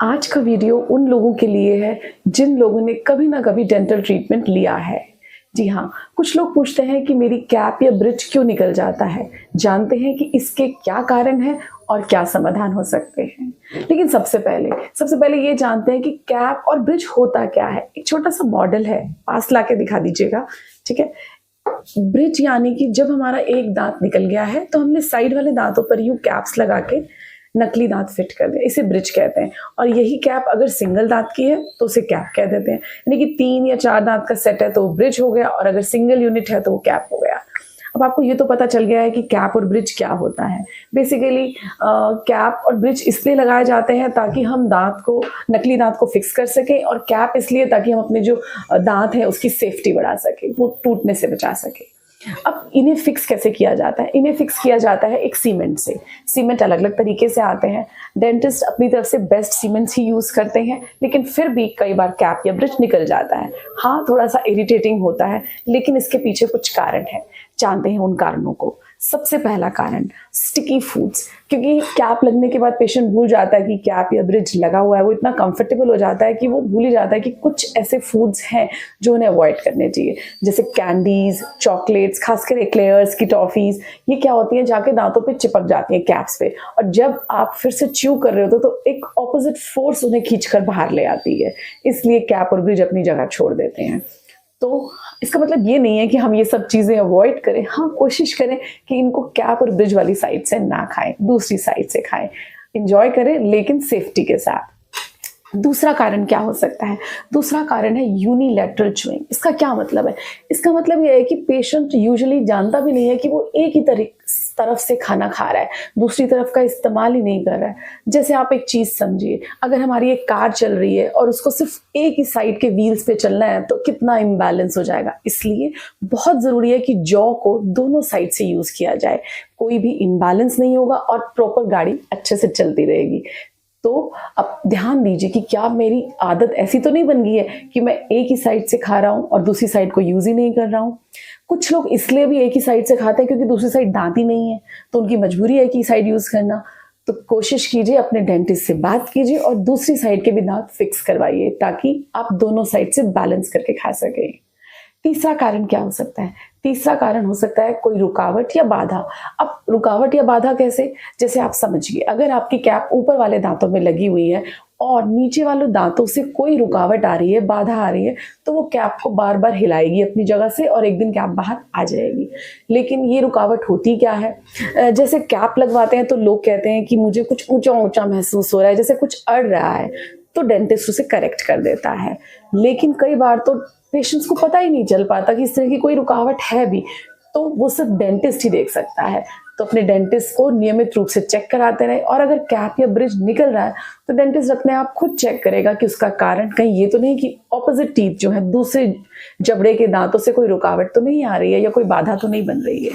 आज का वीडियो उन लोगों के लिए है जिन लोगों ने कभी ना कभी डेंटल ट्रीटमेंट लिया है। जी हाँ, कुछ लोग पूछते हैं कि मेरी कैप या ब्रिज क्यों निकल जाता है। जानते हैं कि इसके क्या कारण है और क्या समाधान हो सकते हैं। लेकिन सबसे पहले ये जानते हैं कि कैप और ब्रिज होता क्या है। एक छोटा सा मॉडल है, पास लाके दिखा दीजिएगा। ठीक है, ब्रिज यानी कि जब हमारा एक दांत निकल गया है तो हमने साइड वाले दांतों पर यूं कैप्स लगा के नकली दांत फिट कर दिया, इसे ब्रिज कहते हैं। और यही कैप अगर सिंगल दांत की है तो उसे कैप कह देते हैं। यानी कि 3 या 4 दांत का सेट है तो वो ब्रिज हो गया, और अगर सिंगल यूनिट है तो वो कैप हो गया। अब आपको ये तो पता चल गया है कि कैप और ब्रिज क्या होता है। बेसिकली कैप और ब्रिज इसलिए लगाए जाते हैं ताकि हम नकली दांत को फिक्स कर सकें, और कैप इसलिए ताकि हम अपने जो दांत है उसकी सेफ्टी बढ़ा सकें, वो टूटने से बचा सकें। अब इन्हें फिक्स कैसे किया जाता है? इन्हें फिक्स किया जाता है एक सीमेंट से। सीमेंट अलग अलग तरीके से आते हैं। डेंटिस्ट अपनी तरफ से बेस्ट सीमेंट्स ही यूज करते हैं, लेकिन फिर भी कई बार कैप या ब्रिज निकल जाता है। हाँ, थोड़ा सा इरिटेटिंग होता है, लेकिन इसके पीछे कुछ कारण है। जानते हैं उन कारणों को। सबसे पहला कारण स्टिकी फूड्स, क्योंकि कैप लगने के बाद पेशेंट भूल जाता है कि कैप या ब्रिज लगा हुआ है। वो इतना कंफर्टेबल हो जाता है कि वो भूल ही जाता है कि कुछ ऐसे फूड्स हैं जो उन्हें अवॉइड करने चाहिए, जैसे कैंडीज, चॉकलेट्स, खासकर एक्लेयर्स की टॉफीज। ये क्या होती है, जाके दांतों पे चिपक जाती है कैप्स पे, और जब आप फिर से च्यू कर रहे होते तो एक ऑपोजिट फोर्स उन्हें खींचकर बाहर ले आती है। इसलिए कैप और ब्रिज अपनी जगह छोड़ देते हैं। तो इसका मतलब ये नहीं है कि हम ये सब चीजें अवॉइड करें। हाँ, कोशिश करें कि इनको कैप और ब्रिज वाली साइड से ना खाएं, दूसरी साइड से खाएं। एंजॉय करें, लेकिन सेफ्टी के साथ। दूसरा कारण क्या हो सकता है? दूसरा कारण है यूनिलैटरल च्यूइंग। इसका क्या मतलब है? इसका मतलब यह है कि पेशेंट यूजुअली जानता भी नहीं है कि वो एक ही तरफ से खाना खा रहा है, दूसरी तरफ का इस्तेमाल ही नहीं कर रहा है। जैसे आप एक चीज समझिए, अगर हमारी एक कार चल रही है और उसको सिर्फ एक ही साइड के व्हील्स पे चलना है तो कितना इम्बैलेंस हो जाएगा। इसलिए बहुत जरूरी है कि जॉ को दोनों साइड से यूज किया जाए। कोई भी इम्बैलेंस नहीं होगा और प्रॉपर गाड़ी अच्छे से चलती रहेगी। तो अब ध्यान दीजिए कि क्या मेरी आदत ऐसी तो नहीं बन गई है कि मैं एक ही साइड से खा रहा हूं और दूसरी साइड को यूज ही नहीं कर रहा हूं। कुछ लोग इसलिए भी एक ही साइड से खाते हैं क्योंकि दूसरी साइड दांत ही नहीं है, तो उनकी मजबूरी है कि साइड यूज करना। तो कोशिश कीजिए, अपने डेंटिस्ट से बात कीजिए और दूसरी साइड के भी दांत फिक्स करवाइए, ताकि आप दोनों साइड से बैलेंस करके खा सकें। तीसरा कारण क्या हो सकता है? तीसरा कारण हो सकता है कोई रुकावट या बाधा। अब रुकावट या बाधा कैसे? जैसे आप समझिए, अगर आपकी कैप ऊपर वाले दांतों में लगी हुई है और नीचे वाले दांतों से कोई रुकावट आ रही है, बाधा आ रही है, तो वो कैप को बार बार हिलाएगी अपनी जगह से और एक दिन कैप बाहर आ जाएगी। लेकिन ये रुकावट होती क्या है? जैसे कैप लगवाते हैं तो लोग कहते हैं कि मुझे कुछ ऊंचा ऊंचा महसूस हो रहा है, जैसे कुछ अड़ रहा है, तो डेंटिस्ट उसे करेक्ट कर देता है। लेकिन कई बार तो पेशेंट्स को पता ही नहीं चल पाता कि इस तरह की कोई रुकावट है भी, तो वो सिर्फ डेंटिस्ट ही देख सकता है। तो अपने डेंटिस्ट को नियमित रूप से चेक कराते रहे, और अगर कैप या ब्रिज निकल रहा है तो डेंटिस्ट अपने आप खुद चेक करेगा कि उसका कारण कहीं ये तो नहीं कि ऑपोजिट टीथ जो है, दूसरे जबड़े के दांतों से कोई रुकावट तो नहीं आ रही है या कोई बाधा तो नहीं बन रही है।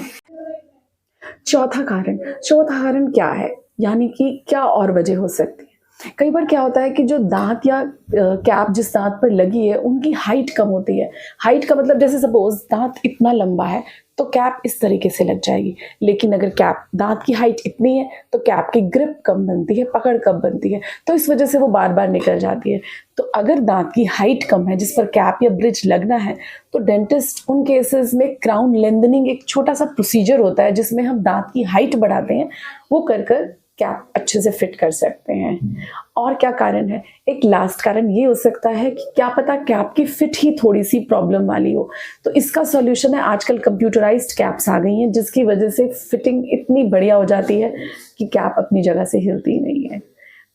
चौथा कारण क्या है, यानी कि क्या और वजह हो सकती है? कई बार क्या होता है कि जो दांत या कैप जिस दांत पर लगी है उनकी हाइट कम होती है। हाइट का मतलब, जैसे सपोज दांत इतना लंबा है तो कैप इस तरीके से लग जाएगी, लेकिन अगर दांत की हाइट इतनी है तो कैप की ग्रिप कम बनती है, पकड़ कम बनती है, तो इस वजह से वो बार बार निकल जाती है। तो अगर दांत की हाइट कम है जिस पर कैप या ब्रिज लगना है, तो डेंटिस्ट उन केसेस में क्राउन लेंथनिंग, एक छोटा सा प्रोसीजर होता है जिसमें हम दांत की हाइट बढ़ाते हैं, वो कर कैप अच्छे से फिट कर सकते हैं। और क्या कारण है? एक लास्ट कारण ये हो सकता है कि क्या पता कैप की फिट ही थोड़ी सी प्रॉब्लम वाली हो। तो इसका सॉल्यूशन है, आजकल कंप्यूटराइज्ड कैप्स आ गई हैं जिसकी वजह से फिटिंग इतनी बढ़िया हो जाती है कि कैप अपनी जगह से हिलती नहीं है।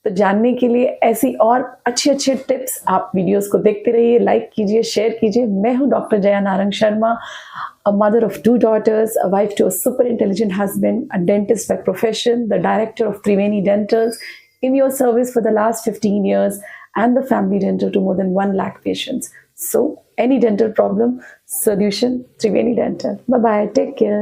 तो जानने के लिए ऐसी और अच्छे टिप्स आप वीडियोस को देखते रहिए, लाइक कीजिए, शेयर कीजिए। मैं हूं doctor Jaya Narang Sharma, a mother of 2 daughters, a wife to a super intelligent husband, a dentist by profession, the director of Triveni Dentals, in your service for the last 15 years, and the family dental to more than 1 lakh patients. So any dental problem, solution, Triveni Dental. Bye-bye. Take care.